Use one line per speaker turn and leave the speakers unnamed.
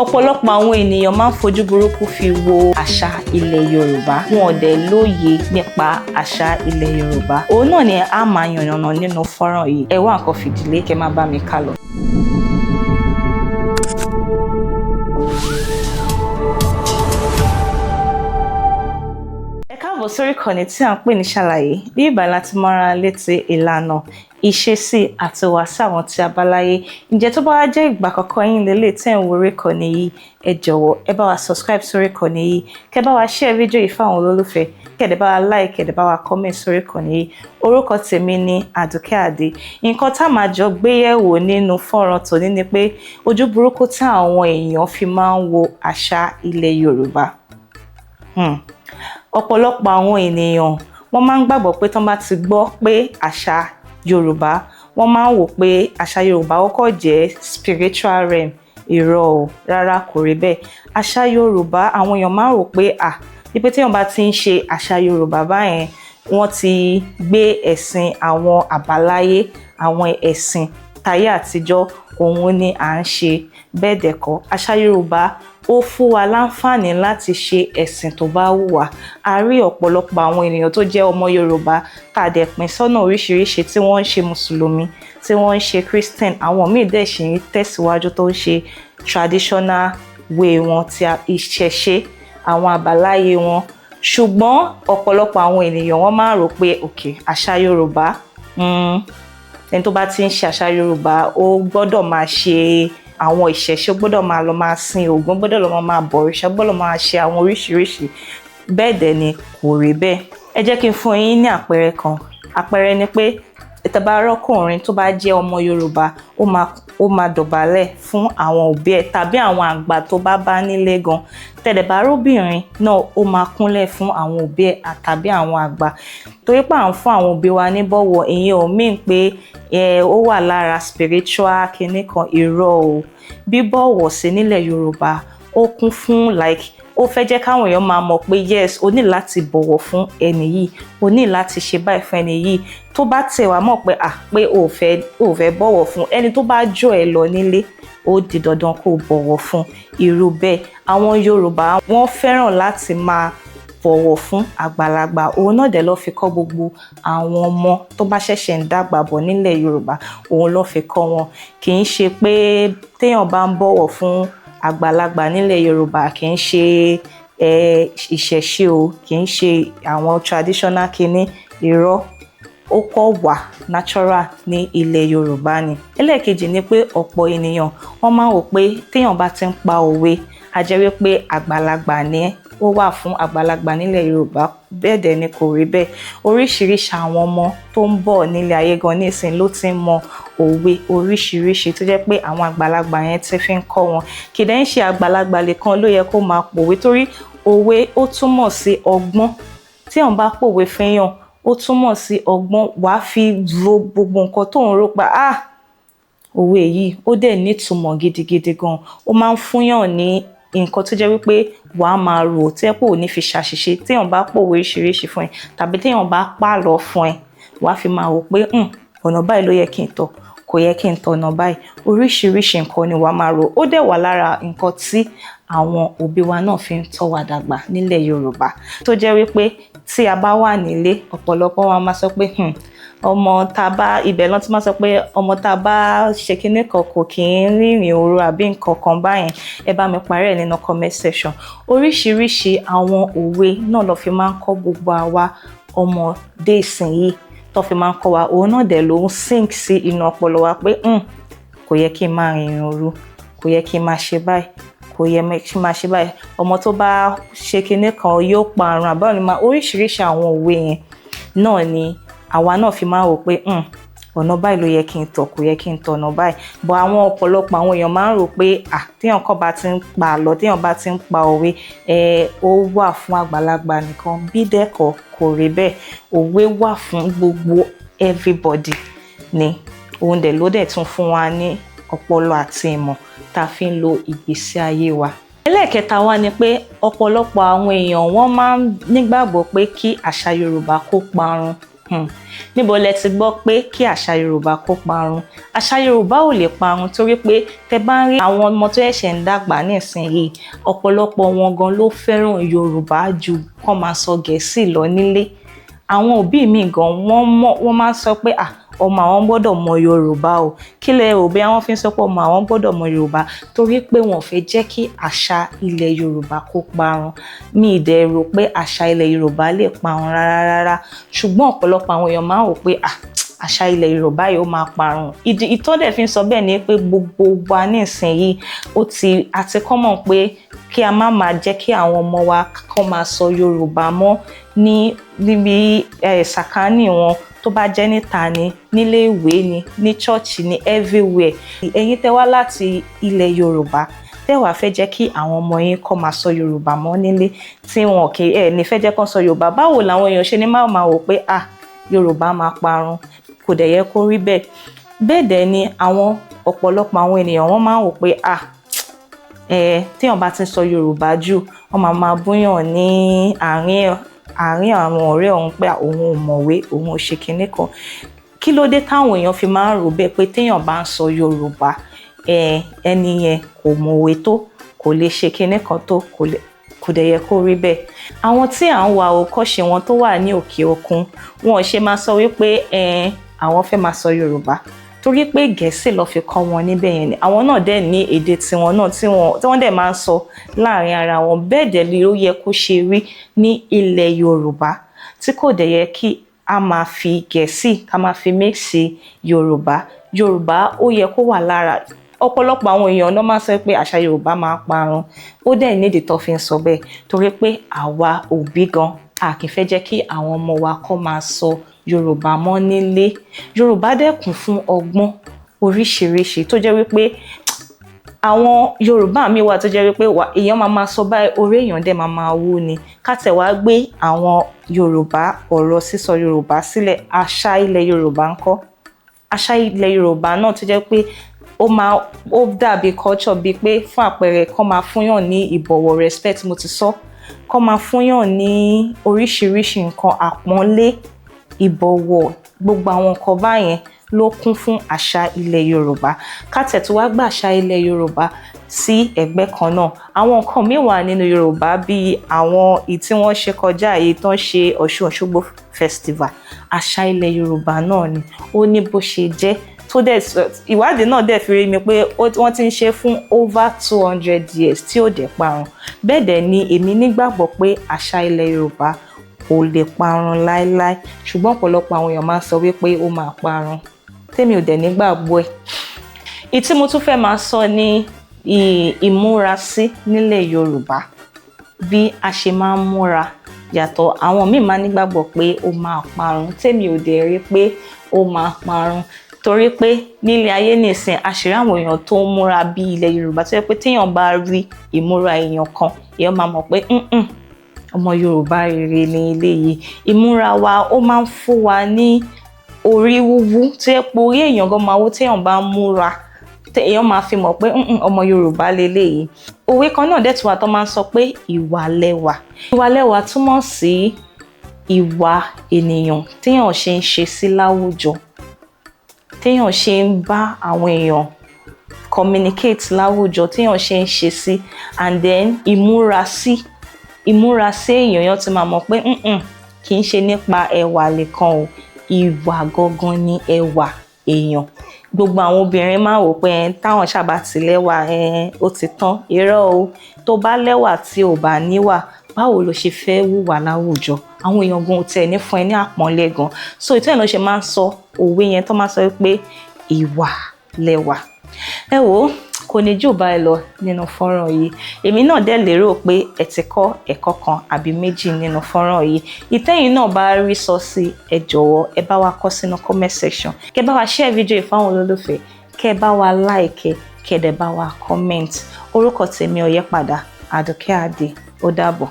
Ọ̀pọ̀lọpọ̀ àwọn ènìyàn máa ń fojú burúkú fi wo àṣà ilẹ̀ Yorùbá. Wọn ò dẹ̀ lóye nípa àṣà ilẹ̀ Yorùbá. Òun náà ni a máa yànnàná nínú fọ́nrán yìí. Ẹ wá nǹkan fìdílé kẹ́ máa bá mi ká lọ. Ẹ káàbọ̀ sórí ìkànnì tí à ń pè ní Salaye. Bí ìbàlẹ̀ láti mọ́ra létí ìlànà ìṣesí àti ìwàsí àwọn tí a bá láyé. Ǹjẹ́ tó bá wá jẹ́ ìgbà àkọ́kọ́ yín lélẹ̀ tẹ́ ń wo orí ìkànnì yìí, ẹ jọ̀wọ́ ẹ bá wa subscribe sórí ìkànnì yìí, kẹ́ bá wa share fídíò yìí fáwọn olólùfẹ́, kẹ́ dẹ̀ bá wa like, kẹ́ dẹ̀ bá wa comment sórí ìkànnì yìí. Orúkọ tèmi ni Àdùkẹ́ Adé. Nǹkan tá máa jọ gbé yẹ̀wò nínú fọ́nrán tòní ni pé ojú burúkú tí àwọn èèyàn fi máa ń wo àṣà ilẹ̀ Yorùbá. Ọ̀pọ̀lọpọ̀ àwọn ènìyàn wọ́n máa ń gbàgbọ́ pé tán bá ti gbọ́ pé àṣà Yorùbá, wọ́n máa ń wò pé àṣà Yorùbá ó kọ̀ jẹ́ spiritual realm. Irọ́ o, rárá kò rí bẹ́ẹ̀. Àṣà Yorùbá àwọn èèyàn máa ń rò pé wípé téèyàn bá ti ń ṣe àṣà Yorùbá báyẹn, wọ́n ti gbé ẹ̀sìn àwọn àbáláyé, àwọn ẹ̀sìn táyé àtijọ́, òun ni à ń ṣe. Bẹ́ẹ̀ dẹ̀ kọ́, àṣà Yorùbá ó fún wa láǹfààní láti ṣe ẹ̀sìn tó bá wù wá. A rí ọ̀pọ̀lọpọ̀ àwọn ènìyàn tó jẹ́ ọmọ Yorùbá tá a dẹ̀ pín sọ́nà oríṣiríṣi, tí wọ́n ń ṣe Mùsùlùmí, tí wọ́n ń ṣe Christian, àwọn míì dẹ̀ ṣì ń tẹ̀síwájú tó ń ṣe traditional way wọn, ti ìṣẹ̀ṣe àwọn àbáláyé wọn. Ṣùgbọ́n ọ̀pọ̀lọpọ̀ àwọn ènìyàn wọ́n máa ń rò pé àṣà Yorùbá, ẹni tó bá ti ń ṣe àṣà Yorùbá ó gbọ́dọ̀ máa ṣe àwọn ìṣẹ̀ṣe, gbọ́dọ̀ máa lọ máa sin Ògún, gbọ́dọ̀ lọ máa bọ òrìṣà, gbọ́dọ̀ máa ṣe àwọn oríṣiríṣi. Bẹ́ẹ̀ dẹ̀ ni kò rí bẹ́ẹ̀. Ẹ jẹ́ kí n fún yín ní àpẹẹrẹ kan. Àpẹẹrẹ ni pé tẹ́bá rọ́kùnrin tó bá jẹ́ ọmọ Yorùbá, ó máa dọ̀bálẹ̀ fún àwọn òbí ẹ̀ tàbí àwọn àgbà tó bá nílé gan. Tẹ́dẹ̀ bá róbìnrin náà, ó máa kúnlẹ̀ fún àwọn òbí ẹ̀ tàbí àwọn àgbà. Torí pé à ń fún àwọn òbí wa ní bọ̀wọ̀, ìyẹn ò mean pé ó wà lára spiritual kinní kan. Irọ́ o. Bíbọ̀wọ̀ sí nílẹ̀ Yorùbá ó kún fún ó fẹ́ jẹ́ káwọn èèyàn máa mọ̀ pé yes, o ní láti bọ̀wọ̀ fún ẹni yìí, o ní láti ṣe báyìí fún ẹni yìí. Tó bá tẹ̀ wá mọ̀ pé pé o fẹ́ bọ̀wọ̀ fún ẹni tó bá jọ ẹ lọ nílé, ó di dandan kó bọ̀wọ̀ fún. Irú bẹ́ẹ̀, àwọn Yorùbá wọ́n fẹ́ràn láti máa bọ̀wọ̀ fún àgbàlagbà. Òun náà dẹ̀ ló fi kọ́ gbogbo àwọn ọmọ tó bá ṣẹ̀ṣẹ̀ ń dàgbà bọ̀ nílẹ̀ Yorùbá, òun ló fi kọ́ wọn. Kì í ṣe pé téèyàn bá ń bọ̀wọ̀ fún àgbàlagbà nílẹ̀ Yorùbá kì í ṣe ìṣẹ̀ṣe o, kì í ṣe àwọn traditional kinní. Irọ́, ó kọ́ wà natural ní ilẹ̀ Yorùbá ni. Ẹlẹ́ẹ̀kejì ni pé ọ̀pọ̀ ènìyàn wọ́n máa ń wò pé téèyàn bá ti ń pa òwe, a jẹ́ wípé àgbàlagbà ni ó wà fún àgbàlagbà nílẹ̀ Yorùbá. Bẹ́ẹ̀ dẹ̀ ni kò rí bẹ́ẹ̀. Oríṣiríṣi àwọn ọmọ tó ń bọ̀ nílé ayé gan nísìn ló ti ń mọ òwe oríṣiríṣi tó jẹ́ pé àwọn àgbàlagbà yẹn ti fi ń kọ́ wọn. Kì í dẹ̀ ń ṣe àgbàlagbà nìkan ló yẹ kó máa pòwe, torí òwe ó túmọ̀ sí ọgbọ́n. Tí èèyàn bá pòwe fẹ́yàn, ó túmọ̀ sí ọgbọ́n. Wàá fi ro gbogbo nǹkan tó ń rò pa òwe yìí ó dẹ̀ nítumọ̀ gidigidi gan. Ó máa ń fúnyàn ní nǹkan tó jẹ́ wípé wàá máa rò tí ẹ pé ò ní fi ṣàṣìṣe. Téèyàn bá pòwe oríṣiríṣi fún ẹ tàbí téèyàn bá pààlọ́ fún ẹ, wàá fi máa wò pé ọ̀nà báyìí ló yẹ kí n tọ̀, kò yẹ kí n tọ̀ ọ̀nà báyìí. Oríṣiríṣi nǹkan ni wàá máa rò. Ó dẹ̀ wà lára nǹkan tí àwọn òbí wa náà fi ń tọ́ wa dàgbà nílẹ̀ Yorùbá, tó jẹ́ wípé tí a bá wà nílé, ọ̀pọ̀lọpọ̀ wa máa sọ pé ọmọ tá bá ibẹ̀ lọ́n ti máa sọ pé ọmọ tá bá ṣe kinní kan kò kì í rìnrìn òru àbí nǹkan kan báyẹn. Ẹ bá mi parí ẹ̀ nínú comment section. Oríṣiríṣi àwọn òwe náà ló fi máa ń kọ́ gbogbo àwa ọmọdé ìsinyìí, tó fi máa ń kọ́ wa. Òun náà dẹ̀ ló ń sink sí inú ọpọlọ wa pé kò yẹ kí n máa rìnrìn òru, kò yẹ kí n máa ṣe báyìí, kò yẹ kí n máa ṣe báyìí. Ọmọ tó bá ṣe kinní kan yóò parun àbáwọn ni máa. Oríṣiríṣi àwọn òwe yẹn náà ni àwa náà fi máa wò pé ọ̀nà báyìí ló yẹ kí n tọ̀, kò yẹ kí n tọ̀ ọ̀nà báyìí. Bọ̀ àwọn ọ̀pọ̀lọpọ̀ àwọn èèyàn máa ń rò pé téèyàn kan bá ti ń pa àlọ́, téèyàn bá ti ń pa òwe, ó wà fún àgbàlagbà nìkan. Bí dẹ́kọ̀ kò rí bẹ́ẹ̀. Òwe wà fún gbogbo everybody ni. Òun dẹ̀ ló dẹ̀ tún fún wa ní ọpọlọ àti ìmọ̀ tá a fi ń lo ìgbésí ayé wa. Ẹlẹ́ẹ̀kẹta wá ni pé ọ̀pọ̀lọpọ̀ àwọn èèyàn wọ́n máa ń nígbàgbọ́ pé kí àṣà Yorùbá kó parun Níbo lẹ ti gbọ́ pé kí àṣà Yorùbá kó parun? Àṣà Yorùbá ò lè parun torí pé tẹ bá ń rí àwọn ọmọ tó ṣẹ̀ṣẹ̀ ń dàgbà nísìnyí, ọ̀pọ̀lọpọ̀ wọn gan ló fẹ́ràn Yorùbá ju kó máa sọ Gẹ̀ẹ́sì lọ nílé. Àwọn òbí mi gan wọ́n máa ń sọ pé ọmọ àwọn gbọ́dọ̀ mọ Yorùbá o. Kí lẹ rò bí àwọn fi ń sọ pé ọmọ àwọn gbọ́dọ̀ mọ Yorùbá? Torí pé wọ́n fẹ́ jẹ́ kí àṣà ilẹ̀ Yorùbá kó parun. Mi ì dẹ̀ rò pé àṣà ilẹ̀ Yorùbá lè parun rárá. Ṣùgbọ́n ọ̀pọ̀lọpọ̀ àwọn èèyàn máa ń rò pé àṣà ilẹ̀ Yorùbá yìí ó máa parun. Ìtọ́dẹ̀ fi ń sọ bẹ́ẹ̀ ni pé gbogbo wa nísìnyí àti common pé kí a má máa jẹ́ kí àwọn ọmọ wa kó máa sọ Yorùbá mọ́ níbi sàkání wọn, tó bá jẹ́ níta ni, nílé ìwé ni, ní church ni, everywhere. Ẹ̀yin tẹ́ wá láti ilẹ̀ Yorùbá tẹ́ wá fẹ́ jẹ́ kí àwọn ọmọ yín kó máa sọ Yorùbá mọ́ nílé tí wọn kì í ní fẹ́ jẹ́ kó sọ Yorùbá. Báwo làwọn èèyàn ṣe ní máa wò pé Yorùbá máa parun? Kò dẹ̀ yẹ kó rí bẹ́ẹ̀. Bẹ́ẹ̀ dẹ̀ ni àwọn ọ̀pọ̀lọpọ̀ àwọn ènìyàn wọ́n máa ń wò pé téèyàn bá ti sọ Yorùbá jù, wọ́n máa búyàn ní àárín àwọn ọ̀rẹ́ òun pé òun ò mọ̀wé, òun ò ṣe kinní kan. Kí ló dé táwọn èèyàn fi máa ń rò bẹ́ẹ̀ pé téèyàn bá ń sọ Yorùbá, ẹni yẹn kò mọ̀wé tó, kò lè ṣe kinní kan tó, kò dẹ̀ yẹ kó rí bẹ́ẹ̀. Àwọn tí à ń wo àwòkọ́ṣe wọn tó wà ní òkè òkun, wọn ò ṣe máa sọ wípé àwọn fẹ́ máa sọ Yorùbá torí pé Gẹ̀ẹ́sì ló fi kọ́ wọn níbẹ̀ yẹn ni. Àwọn náà dẹ̀ ní èdè tiwọn náà tí wọ́n dẹ̀ máa ń sọ láàrin ara wọn. Bẹ́ẹ̀ dẹ̀ ló yẹ kó ṣe rí ní ilẹ̀ Yorùbá, tí kò dẹ̀ yẹ kí a máa fi Gẹ̀ẹ́sì ká máa fi mix Yorùbá. Yorùbá ó yẹ kó wà lára. Ọ̀pọ̀lọpọ̀ àwọn èèyàn náà máa ń sọ pé àṣà Yorùbá máa parun. Ó dẹ̀ nídìí tó fi ń sọ bẹ́ẹ̀ torí pé àwa òbí gan kì í fẹ́ jẹ́ kí àwọn ọmọ wa kó máa sọ Yorùbá mọ́ nílé. Yorùbá dẹ̀ kún fún ọgbọ́n oríṣiríṣi tó jẹ́ wípé àwọn Yorùbá mi wà tó jẹ́ wípé èèyàn máa sọ báyìí, orí èèyàn dẹ̀ máa wú ni. Ká tẹ̀ wá gbé àwọn Yorùbá, ọ̀rọ̀ sísọ Yorùbá sílẹ̀, àṣà ilẹ̀ Yorùbá ńkọ́? Àṣà ilẹ̀ Yorùbá náà tó jẹ́ pé ó dàbí culture bíi pé fún àpẹẹrẹ kó máa fúnyàn ní ìbọ̀wọ̀, respect, mo ti sọ, kó máa fúnyàn ní oríṣiríṣi nǹkan, àpọ́nlé, ìbọ̀wọ̀, gbogbo àwọn nǹkan báyẹn ló kún fún àṣà ilẹ̀ Yorùbá. Ká tẹ̀ tó wá gbà àṣà ilẹ̀ Yorùbá sí ẹ̀gbẹ́ kan náà, àwọn nǹkan míì wà nínú Yorùbá bíi àwọn tí wọ́n ṣe kọjá èyí tó ń ṣe Ọ̀ṣun Òṣogbo festival. Àṣà ilẹ̀ Yorùbá náà ni, ó ní bó ṣe jẹ́. Ìwádìí náà dẹ̀ fi rí mi pé wọ́n ti ń ṣe fún over 200 years tí ò dẹ̀ parun. Bẹ́ẹ̀ dẹ̀ ni èmi nígbàgbọ́ pé àṣà ilẹ̀ Yorùbá kò lè parun láéláé, ṣùgbọ́n ọ̀pọ̀lọpọ̀ àwọn èèyàn máa ń sọ wípé ó máa parun. Tèmi ò dẹ̀ nígbàgbọ́ ẹ̀. Ìtí mo tún fẹ́ máa sọ ní ìmúrasí nílẹ̀ Yorùbá, bí a ṣe máa ń múra yàtọ̀. Àwọn míì máa nígbàgbọ́ pé ó máa parun, tèmi ò dẹ̀ rí pé ó máa parun torí pé nílé ayé nìsín àṣírí àwọn èèyàn tó ń múra bí ilẹ̀ Yorùbá tó yẹ pé téèyàn bá rí ìmúra èèyàn kan, èèyàn máa mọ̀ pé ọmọ Yorùbá rere ni eléyìí. Ìmúra wa ó máa ń fún wa ní orí wúwú tó yẹ pé orí èèyàn gan máa wú téèyàn bá múra, èèyàn máa fi mọ̀ pé ọmọ Yorùbá leléyìí. Òwe kan náà dẹ̀ tún wà tó máa ń sọ pé ìwà lẹwà. Ìwà lẹwà túmọ̀ sí ìwà ènìyàn téèyàn ṣe ń ṣe sí láwùjọ, téèyàn ṣe ń bá àwọn èèyàn communicate láwùjọ, téèyàn ṣe ń ṣe sí, and then ìmúrasí èèyàn ti máa mọ̀ pé kì í ṣe nípa ẹwà nìkan o, ìwà gangan ni ẹwà èèyàn. Gbogbo àwọn obìnrin máa wò pé táwọn ṣàbá ti lẹ́wà ó ti tán. Irọ́ o, tó bá lẹ́wà tí ò bá níwà, báwo lo ṣe fẹ́ wùwà láwùjọ? Àwọn èèyàn gan ò tẹ̀ ní fún ẹ ní àpọ́nlé gan. So ìtọ́ ẹ̀ ló ṣe máa ń sọ òwe yẹn tó máa sọ pé ìwà lẹwà. Ẹ wò ó, kò ní jù báyìí lọ nínú fọ́nrán yìí. Èmi náà dẹ̀ lérò pé ẹ ti kọ́ ẹ̀kọ́ kan àbí méjì nínú fọ́nrán yìí. Ìtẹ́yìn náà bá rí sọ sí, ẹ jọ̀wọ́ ẹ bá wa kọ sínú comment section. Kẹ́ bá wa share video ìfáwọn olólùfẹ́, kẹ́ bá wa like, kẹ́ dẹ̀ bá wa comment. Orúkọ tèmi ò yẹ padà, Àdùkẹ́ Adé. Ó dàbọ̀.